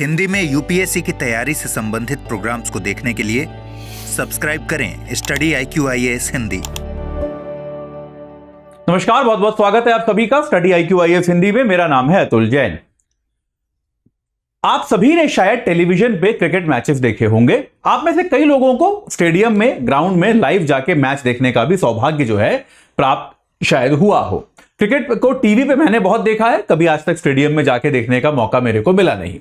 हिंदी में यूपीएससी की तैयारी से संबंधित प्रोग्राम्स को देखने के लिए सब्सक्राइब करें स्टडी IQ-IAS हिंदी। नमस्कार, बहुत बहुत स्वागत है आप सभी का स्टडी IQ-IAS हिंदी में। मेरा नाम है अतुल जैन। आप सभी ने शायद टेलीविजन पे क्रिकेट मैचेस देखे होंगे। आप में से कई लोगों को स्टेडियम में, ग्राउंड में लाइव जाके मैच देखने का भी सौभाग्य जो है प्राप्त शायद हुआ हो। क्रिकेट को टीवी पे मैंने बहुत देखा है, कभी आज तक स्टेडियम में जाके देखने का मौका मेरे को मिला नहीं।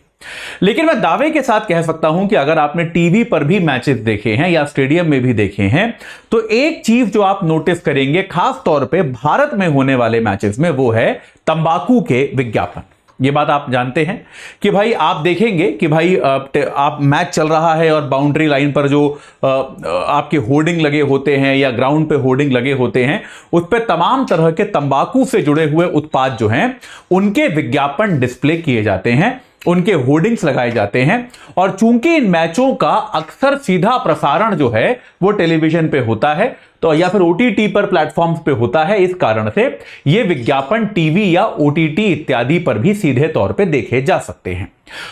लेकिन मैं दावे के साथ कह सकता हूं कि अगर आपने टीवी पर भी मैचेस देखे हैं या स्टेडियम में भी देखे हैं, तो एक चीज जो आप नोटिस करेंगे खास तौर पे भारत में होने वाले मैचेस में, वो है तंबाकू के विज्ञापन। ये बात आप जानते हैं कि भाई आप देखेंगे कि भाई आप मैच चल रहा है और बाउंड्री लाइन पर जो आपके होर्डिंग लगे होते हैं या ग्राउंड पे होर्डिंग लगे होते हैं, उस पर तमाम तरह के तंबाकू से जुड़े हुए उत्पाद जो हैं उनके विज्ञापन डिस्प्ले किए जाते हैं, उनके होर्डिंग्स लगाए जाते हैं। और चूंकि इन मैचों का अक्सर सीधा प्रसारण जो है वो टेलीविजन पे होता है तो या फिर OTT पर प्लेटफॉर्म्स पे होता है, इस कारण से ये विज्ञापन टीवी या OTT इत्यादि पर भी सीधे तौर पे देखे जा सकते हैं।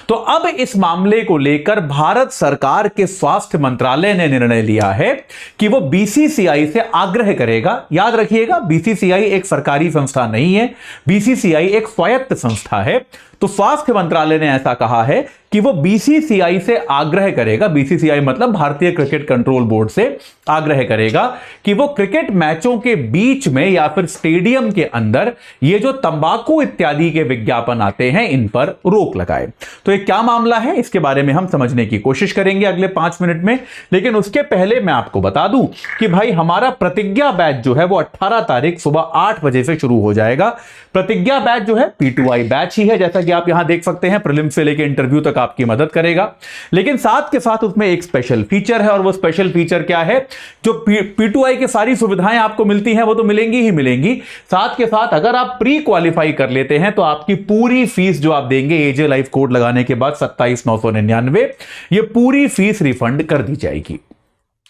तो अब इस मामले को लेकर भारत सरकार के स्वास्थ्य मंत्रालय ने निर्णय लिया है कि वो BCCI से आग्रह करेगा। याद रखिएगा, BCCI एक सरकारी संस्था नहीं है, BCCI एक स्वायत्त संस्था है। तो स्वास्थ्य मंत्रालय ने ऐसा कहा है कि वो BCCI से आग्रह करेगा, BCCI मतलब भारतीय क्रिकेट कंट्रोल बोर्ड से आग्रह करेगा कि वो क्रिकेट मैचों के बीच में या फिर स्टेडियम के अंदर ये जो तंबाकू इत्यादि के विज्ञापन आते हैं इन पर रोक लगाए। तो ये क्या मामला है, इसके बारे में हम समझने की कोशिश करेंगे अगले 5 मिनट में। लेकिन उसके पहले मैं आपको बता दूं कि भाई हमारा प्रतिज्ञा बैच जो है वो 18 तारीख सुबह 8 बजे से शुरू हो जाएगा। प्रतिज्ञा बैच जो है P2I बैच ही है, जैसा कि आप यहां देख सकते हैं, प्रीलिम से लेकर इंटरव्यू तक आपकी मदद करेगा। लेकिन साथ के साथ उसमें एक स्पेशल फीचर है, और वो स्पेशल फीचर क्या है? जो P2I की सारी सुविधाएं आपको मिलती हैं वो तो मिलेंगी ही मिलेंगी, साथ के साथ अगर आप प्री क्वालिफाई कर लेते हैं तो आपकी पूरी फीस जो आप देंगे AJ लाइफ कोड लगाने के बाद 27,999, ये पूरी फीस रिफंड कर दी जाएगी।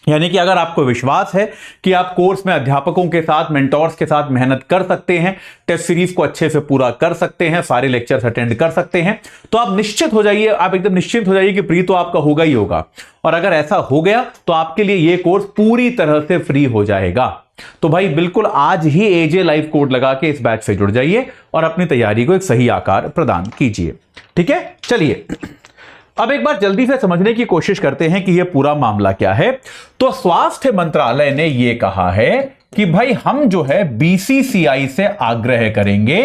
यानी कि अगर आपको विश्वास है कि आप कोर्स में अध्यापकों के साथ, मेंटोर्स के साथ मेहनत कर सकते हैं, टेस्ट सीरीज को अच्छे से पूरा कर सकते हैं, सारे लेक्चर्स अटेंड कर सकते हैं, तो आप निश्चित हो जाइए, आप एकदम निश्चिंत हो जाइए कि प्री तो आपका होगा ही होगा। और अगर ऐसा हो गया तो आपके लिए यह कोर्स पूरी तरह से फ्री हो जाएगा। तो भाई बिल्कुल आज ही AJ लाइव कोड लगा के इस बैच से जुड़ जाइए और अपनी तैयारी को एक सही आकार प्रदान कीजिए। ठीक है, चलिए अब एक बार जल्दी से समझने की कोशिश करते हैं कि यह पूरा मामला क्या है। तो स्वास्थ्य मंत्रालय ने यह कहा है कि भाई हम जो है BCCI से आग्रह करेंगे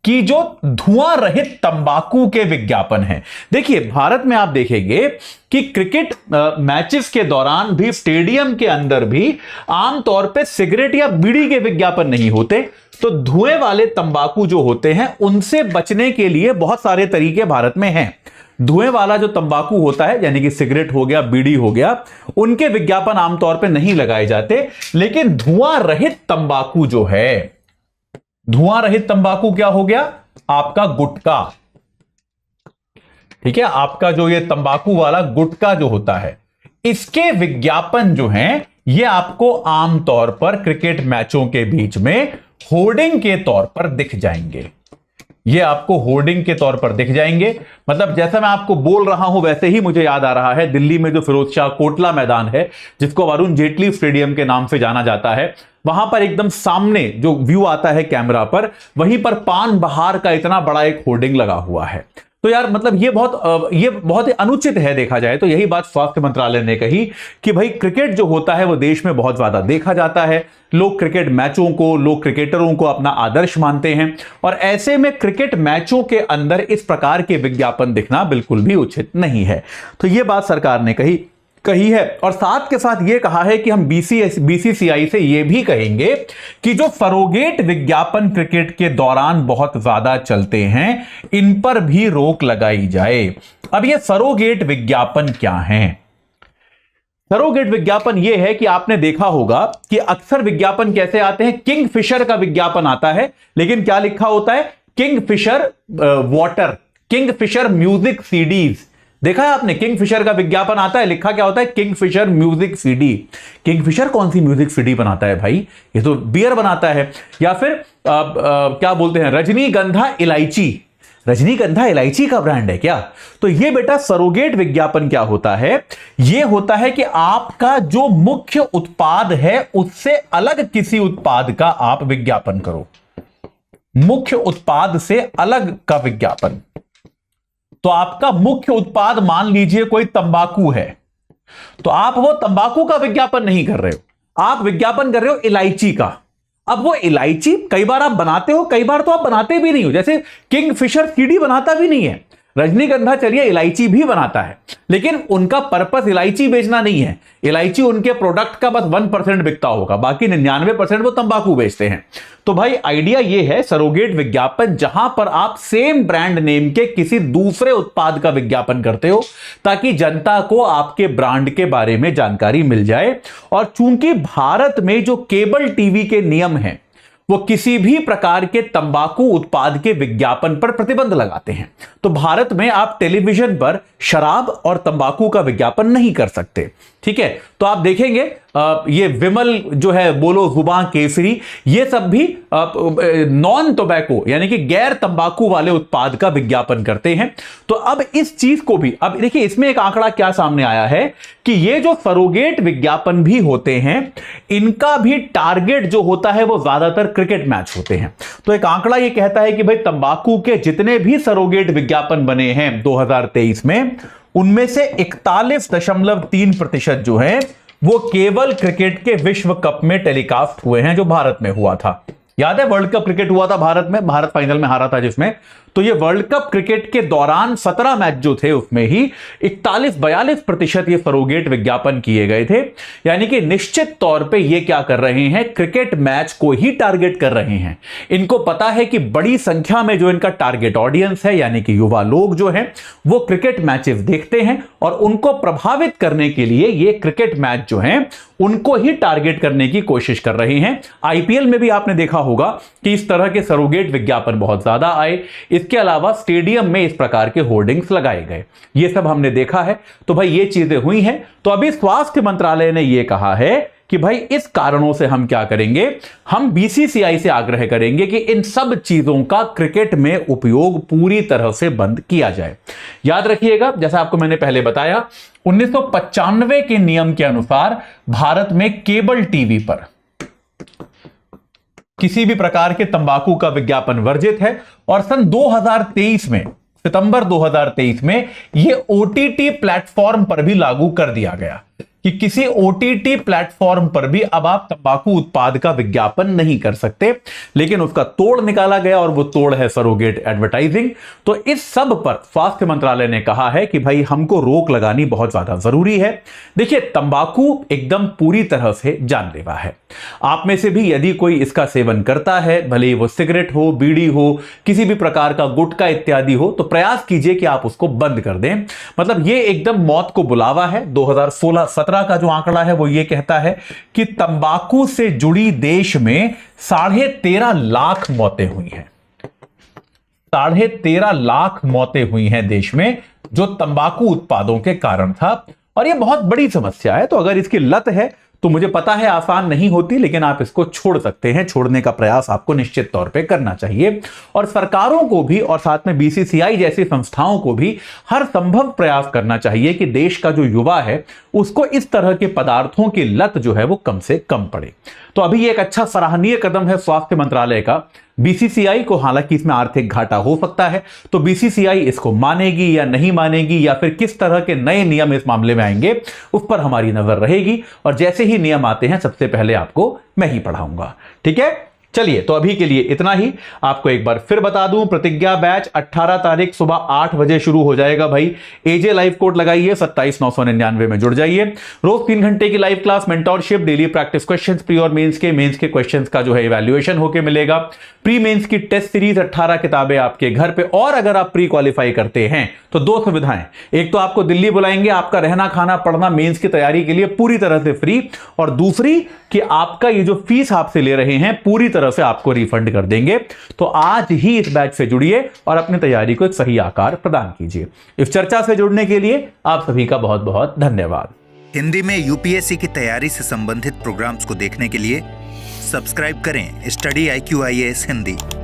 कि जो धुआं रहित तंबाकू के विज्ञापन हैं। देखिए भारत में आप देखेंगे कि क्रिकेट मैचेस के दौरान भी, स्टेडियम के अंदर भी आमतौर पे सिगरेट या बीड़ी के विज्ञापन नहीं होते। तो धुएं वाले तंबाकू जो होते हैं उनसे बचने के लिए बहुत सारे तरीके भारत में हैं। धुएं वाला जो तंबाकू होता है, यानी कि सिगरेट हो गया, बीड़ी हो गया, उनके विज्ञापन आमतौर पे नहीं लगाए जाते। लेकिन धुआं रहित तंबाकू जो है, धुआं रहित तंबाकू क्या हो गया? आपका गुटखा। ठीक है, आपका जो ये तंबाकू वाला गुटखा जो होता है, इसके विज्ञापन जो हैं ये आपको आमतौर पर क्रिकेट मैचों के बीच में होर्डिंग के तौर पर दिख जाएंगे। ये आपको होर्डिंग के तौर पर दिख जाएंगे। मतलब जैसा मैं आपको बोल रहा हूं वैसे ही मुझे याद आ रहा है, दिल्ली में जो फिरोज शाह कोटला मैदान है, जिसको अरुण जेटली स्टेडियम के नाम से जाना जाता है, वहां पर एकदम सामने जो व्यू आता है कैमरा पर, वहीं पर पान बहार का इतना बड़ा एक होर्डिंग लगा हुआ है। तो यार मतलब ये बहुत ही अनुचित है देखा जाए तो। यही बात स्वास्थ्य मंत्रालय ने कही कि भाई क्रिकेट जो होता है वो देश में बहुत ज्यादा देखा जाता है। लोग क्रिकेट मैचों को, लोग क्रिकेटरों को अपना आदर्श मानते हैं, और ऐसे में क्रिकेट मैचों के अंदर इस प्रकार के विज्ञापन दिखना बिल्कुल भी उचित नहीं है। तो यह बात सरकार ने कही है। और साथ के साथ यह कहा है कि हम BCCI से यह भी कहेंगे कि जो सरोगेट विज्ञापन क्रिकेट के दौरान बहुत ज्यादा चलते हैं, इन पर भी रोक लगाई जाए। अब ये सरोगेट विज्ञापन क्या हैं? सरोगेट विज्ञापन यह है कि आपने देखा होगा कि अक्सर विज्ञापन कैसे आते हैं। किंगफिशर का विज्ञापन आता है, लेकिन क्या लिखा होता है? Kingfisher water, Kingfisher music CDs। देखा है आपने? किंगफिशर का विज्ञापन आता है, लिखा क्या होता है? Kingfisher music CD। किंगफिशर कौन सी म्यूजिक CD बनाता है भाई? ये तो बियर बनाता है। या फिर क्या बोलते हैं, रजनीगंधा इलायची। रजनीगंधा इलायची का ब्रांड है क्या? तो ये बेटा सरोगेट विज्ञापन क्या होता है? ये होता है कि आपका जो मुख्य उत्पाद है उससे अलग किसी उत्पाद का आप विज्ञापन करो, मुख्य उत्पाद से अलग का विज्ञापन। तो आपका मुख्य उत्पाद मान लीजिए कोई तंबाकू है, तो आप वो तंबाकू का विज्ञापन नहीं कर रहे हो, आप विज्ञापन कर रहे हो इलायची का। अब वो इलायची कई बार आप बनाते हो, कई बार तो आप बनाते भी नहीं हो, जैसे किंगफिशर सीडी बनाता भी नहीं है, रजनीगंधा चलिए इलायची भी बनाता है, लेकिन उनका पर्पस इलायची बेचना नहीं है। इलायची उनके प्रोडक्ट का बस 1% बिकता होगा, बाकी 99% वो तंबाकू बेचते हैं। तो भाई आइडिया ये है सरोगेट विज्ञापन, जहां पर आप सेम ब्रांड नेम के किसी दूसरे उत्पाद का विज्ञापन करते हो ताकि जनता को आपके ब्रांड के बारे में जानकारी मिल जाए। और चूंकि भारत में जो केबल टीवी के नियम हैं वो किसी भी प्रकार के तंबाकू उत्पाद के विज्ञापन पर प्रतिबंध लगाते हैं, तो भारत में आप टेलीविजन पर शराब और तंबाकू का विज्ञापन नहीं कर सकते। ठीक है, तो आप देखेंगे ये विमल जो है, बोलो जुबान केसरी, ये सब भी नॉन टोबैको यानी कि गैर तंबाकू वाले उत्पाद का विज्ञापन करते हैं। तो अब इस चीज को भी, अब देखिए इसमें एक आंकड़ा क्या सामने आया है कि ये जो सरोगेट विज्ञापन भी होते हैं, इनका भी टारगेट जो होता है वो ज्यादातर क्रिकेट मैच होते हैं। तो एक आंकड़ा ये कहता है कि भाई तंबाकू के जितने भी सरोगेट विज्ञापन बने हैं 2023 में, उनमें से 41.3% जो है वो केवल क्रिकेट के विश्व कप में टेलीकास्ट हुए हैं, जो भारत में हुआ था। याद है वर्ल्ड कप क्रिकेट हुआ था भारत में, भारत फाइनल में हारा था जिसमें, तो ये वर्ल्ड कप क्रिकेट के दौरान 17 मैच जो थे उसमें ही 41-42% ये सरोगेट विज्ञापन किए गए थे। यानी कि निश्चित तौर पे ये क्या कर रहे हैं, क्रिकेट मैच को ही टारगेट कर रहे हैं। इनको पता है कि बड़ी संख्या में जो इनका टारगेट ऑडियंस है यानी कि युवा लोग जो हैं वो क्रिकेट मैचेस देखते हैं, और उनको प्रभावित करने के लिए ये क्रिकेट मैच जो हैं उनको ही टारगेट करने की कोशिश कर रहे हैं। आईपीएल में भी आपने देखा होगा कि इस तरह के सरोगेट विज्ञापन बहुत ज्यादा आए। इसके अलावा स्टेडियम में इस प्रकार के होर्डिंग्स लगाए गए, ये सब हमने देखा है। तो भाई ये चीजें हुई हैं। तो अभी स्वास्थ्य मंत्रालय ने यह कहा है कि भाई इस कारणों से हम क्या करेंगे, हम बीसीसीआई से आग्रह करेंगे कि इन सब चीजों का क्रिकेट में उपयोग पूरी तरह से बंद किया जाए। याद रखिएगा, जैसा आपको मैंने पहले बताया, 1995 के नियम के अनुसार भारत में केबल टीवी पर किसी भी प्रकार के तंबाकू का विज्ञापन वर्जित है। और सन 2023 में, सितंबर 2023 में यह ओटीटी प्लेटफॉर्म पर भी लागू कर दिया गया कि किसी ओटीटी प्लेटफॉर्म पर भी अब आप तंबाकू उत्पाद का विज्ञापन नहीं कर सकते। लेकिन उसका तोड़ निकाला गया, और वो तोड़ है सरोगेट एडवर्टाइजिंग। तो इस सब पर स्वास्थ्य मंत्रालय ने कहा है कि भाई हमको रोक लगानी बहुत ज्यादा जरूरी है। देखिए तंबाकू एकदम पूरी तरह से जानलेवा है। आप में से भी यदि कोई इसका सेवन करता है, भले ही वो सिगरेट हो, बीड़ी हो, किसी भी प्रकार का गुटखा इत्यादि हो, तो प्रयास कीजिए कि आप उसको बंद कर दें। मतलब ये एकदम मौत को बुलावा है। 2016-17 का जो आंकड़ा है वो ये कहता है कि तंबाकू से जुड़ी देश में 13.5 लाख मौतें हुई हैं। 13.5 लाख मौतें हुई हैं देश में, जो तंबाकू उत्पादों के कारण था। और ये बहुत बड़ी समस्या है। तो अगर इसकी लत है तो मुझे पता है आसान नहीं होती, लेकिन आप इसको छोड़ सकते हैं। छोड़ने का प्रयास आपको निश्चित तौर पे करना चाहिए। और सरकारों को भी, और साथ में बीसीसीआई जैसी संस्थाओं को भी हर संभव प्रयास करना चाहिए कि देश का जो युवा है उसको इस तरह के पदार्थों की लत जो है वो कम से कम पड़े। तो अभी एक अच्छा सराहनीय कदम है स्वास्थ्य मंत्रालय का। बीसीसीआई को हालांकि इसमें आर्थिक घाटा हो सकता है, तो बीसीसीआई इसको मानेगी या नहीं मानेगी, या फिर किस तरह के नए नियम इस मामले में आएंगे, उस पर हमारी नजर रहेगी। और जैसे ही नियम आते हैं सबसे पहले आपको मैं ही पढ़ाऊंगा। ठीक है, चलिए तो अभी के लिए इतना ही। आपको एक बार फिर बता दूं, प्रतिज्ञा बैच 18 तारीख सुबह 8 बजे शुरू हो जाएगा। भाई एजे लाइव कोड लगाइए, 27,999 में जुड़ जाइए। रोज 3 घंटे की live class, mentorship, daily practice questions, pre और मेंस के क्वेश्चंस का जो है इवैल्यूएशन होके मिलेगा। प्री मेंस की टेस्ट सीरीज 18 किताबें आपके घर पे। और अगर आप प्री क्वालिफाई करते हैं तो 2 सुविधाएं, एक तो आपको दिल्ली बुलाएंगे, आपका रहना खाना पढ़ना मेंस की तैयारी के लिए पूरी तरह से फ्री, और दूसरी कि आपका ये जो फीस आपसे ले रहे हैं पूरी तरह से आपको रिफंड कर देंगे। तो आज ही इस बैच से जुड़िए और अपनी तैयारी को एक सही आकार प्रदान कीजिए। इस चर्चा से जुड़ने के लिए आप सभी का बहुत बहुत धन्यवाद। हिंदी में यूपीएससी की तैयारी से संबंधित प्रोग्राम्स को देखने के लिए सब्सक्राइब करें स्टडी IQ IAS हिंदी।